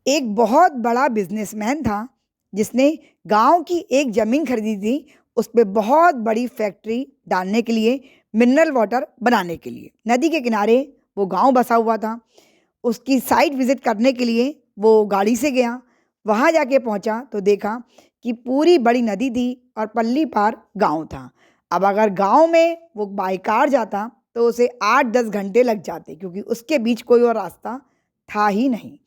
एक बहुत बड़ा बिजनेसमैन था जिसने गांव की एक ज़मीन खरीदी थी। उस पे बहुत बड़ी फैक्ट्री डालने के लिए, मिनरल वाटर बनाने के लिए। नदी के किनारे वो गांव बसा हुआ था। उसकी साइट विज़िट करने के लिए वो गाड़ी से गया। वहाँ जाके पहुँचा तो देखा कि पूरी बड़ी नदी थी और पल्ली पार गांव था। अब अगर गांव में वो बाय कार जाता तो उसे 8-10 घंटे लग जाते, क्योंकि उसके बीच कोई और रास्ता था ही नहीं।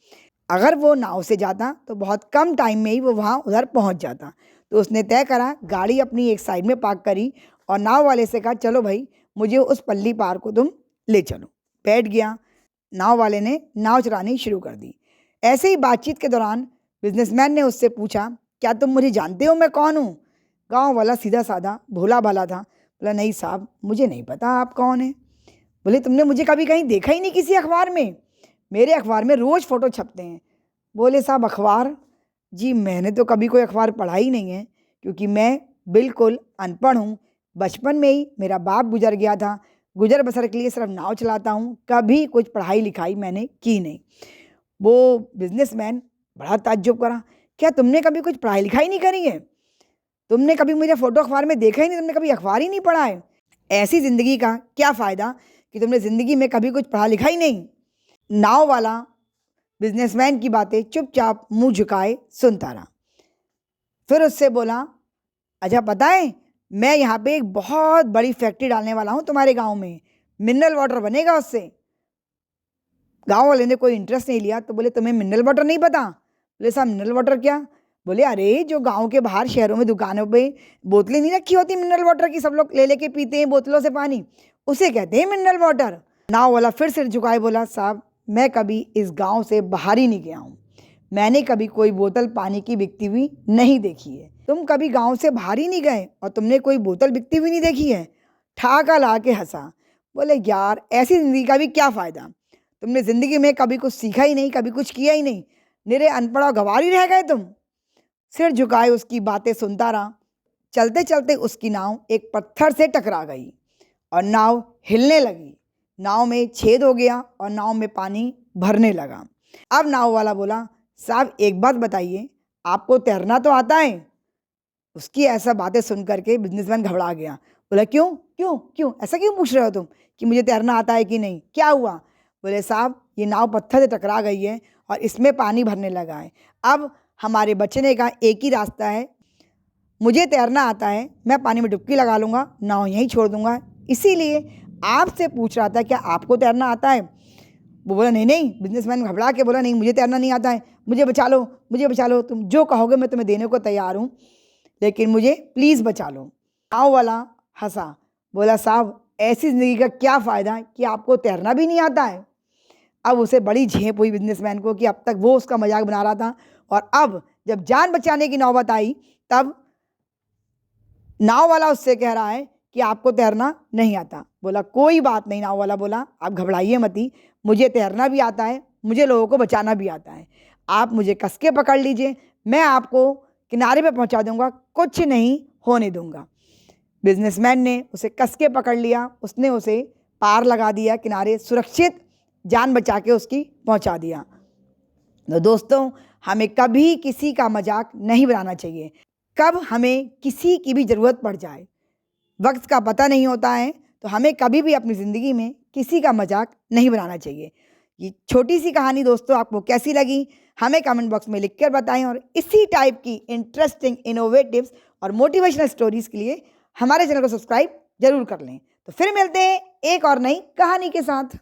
अगर वो नाव से जाता तो बहुत कम टाइम में ही वो वहाँ उधर पहुँच जाता। तो उसने तय करा, गाड़ी अपनी एक साइड में पार्क करी और नाव वाले से कहा, चलो भाई, मुझे उस पल्ली पार को तुम ले चलो। बैठ गया। नाव वाले ने नाव चलानी शुरू कर दी। ऐसे ही बातचीत के दौरान बिजनेसमैन ने उससे पूछा, क्या तुम मुझे जानते हो, मैं कौन हूँ? गाँव वाला सीधा साधा भोला भाला था। बोला, नहीं साहब, मुझे नहीं पता आप कौन हैं। बोले, तुमने मुझे कभी कहीं देखा ही नहीं किसी अखबार में? मेरे अखबार में रोज़ फ़ोटो छपते हैं। बोले, साहब अखबार? जी मैंने तो कभी कोई अखबार पढ़ा ही नहीं है, क्योंकि मैं बिल्कुल अनपढ़ हूँ। बचपन में ही मेरा बाप गुजर गया था। गुजर बसर के लिए सिर्फ नाव चलाता हूँ, कभी कुछ पढ़ाई लिखाई मैंने की नहीं। वो बिजनेसमैन बड़ा ताज्जुब करा, क्या तुमने कभी कुछ पढ़ाई लिखाई नहीं करी है? तुमने कभी मुझे फ़ोटो अखबार में देखा ही नहीं, तुमने कभी अखबार ही नहीं पढ़ा है? ऐसी ज़िंदगी का क्या फ़ायदा कि तुमने ज़िंदगी में कभी कुछ पढ़ा लिखा ही नहीं? नाव वाला बिजनेसमैन की बातें चुपचाप मुंह झुकाए सुनता रहा। फिर उससे बोला, अच्छा पता है, मैं यहाँ पे एक बहुत बड़ी फैक्ट्री डालने वाला हूँ तुम्हारे गांव में। मिनरल वाटर बनेगा उससे। गांव वाले ने कोई इंटरेस्ट नहीं लिया। तो बोले, तुम्हें मिनरल वाटर नहीं पता? बोले, साहब मिनरल वाटर क्या? बोले, अरे जो गांव के बाहर शहरों में दुकानों पे बोतलें नहीं रखी होती मिनरल वाटर की, सब लोग ले लेके पीते हैं बोतलों से पानी, उसे कहते हैं मिनरल वाटर। नाव वाला फिर सिर झुकाए बोला, साहब मैं कभी इस गांव से बाहर ही नहीं गया हूँ। मैंने कभी कोई बोतल पानी की बिकती हुई नहीं देखी है। तुम कभी गांव से बाहर ही नहीं गए और तुमने कोई बोतल बिकती हुई नहीं देखी है? ठाका ला के हंसा। बोले, यार ऐसी ज़िंदगी का भी क्या फ़ायदा? तुमने ज़िंदगी में कभी कुछ सीखा ही नहीं, कभी कुछ किया ही नहीं। निरे अनपढ़ और गँवार ही रह गए तुम। सिर झुकाए उसकी बातें सुनता रहा। चलते चलते उसकी नाव एक पत्थर से टकरा गई और नाव हिलने लगी। नाव में छेद हो गया और नाव में पानी भरने लगा। अब नाव वाला बोला, साहब एक बात बताइए, आपको तैरना तो आता है? उसकी ऐसा बातें सुन करके बिजनेसमैन घबरा गया। बोला, क्यों क्यों क्यों ऐसा क्यों पूछ रहे हो तुम कि मुझे तैरना आता है कि नहीं? क्या हुआ? बोले, साहब ये नाव पत्थर से टकरा गई है और इसमें पानी भरने लगा है। अब हमारे बचने का एक ही रास्ता है। मुझे तैरना आता है, मैं पानी में डुबकी लगा लूँगा, नाव यहीं छोड़ दूँगा। इसीलिए आपसे पूछ रहा था, क्या आपको तैरना आता है? वो बोला, नहीं नहीं। बिजनेसमैन घबरा के बोला, नहीं मुझे तैरना नहीं आता है, मुझे बचा लो, मुझे बचा लो। तुम जो कहोगे मैं तुम्हें देने को तैयार हूँ, लेकिन मुझे प्लीज़ बचा लो। गाँव वाला हंसा। बोला, साहब ऐसी ज़िंदगी का क्या फ़ायदा कि आपको तैरना भी नहीं आता है? अब उसे बड़ी झेप हुई बिजनेसमैन को कि अब तक वो उसका मजाक बना रहा था, और अब जब जान बचाने की नौबत आई तब नाव वाला उससे कह रहा है कि आपको तैरना नहीं आता। बोला, कोई बात नहीं। नाव वाला बोला, आप घबराइए मती, मुझे तैरना भी आता है, मुझे लोगों को बचाना भी आता है। आप मुझे कस के पकड़ लीजिए, मैं आपको किनारे पे पहुंचा दूंगा, कुछ नहीं होने दूंगा। बिजनेसमैन ने उसे कस के पकड़ लिया। उसने उसे पार लगा दिया किनारे, सुरक्षित जान बचा के उसकी पहुंचा दिया। तो दोस्तों, हमें कभी किसी का मजाक नहीं बनाना चाहिए। कब हमें किसी की भी ज़रूरत पड़ जाए, वक्त का पता नहीं होता है, तो हमें कभी भी अपनी ज़िंदगी में किसी का मजाक नहीं बनाना चाहिए। ये छोटी सी कहानी दोस्तों आपको कैसी लगी, हमें कमेंट बॉक्स में लिख कर बताएं, और इसी टाइप की इंटरेस्टिंग, इनोवेटिव्स और मोटिवेशनल स्टोरीज़ के लिए हमारे चैनल को सब्सक्राइब जरूर कर लें। तो फिर मिलते हैं एक और नई कहानी के साथ।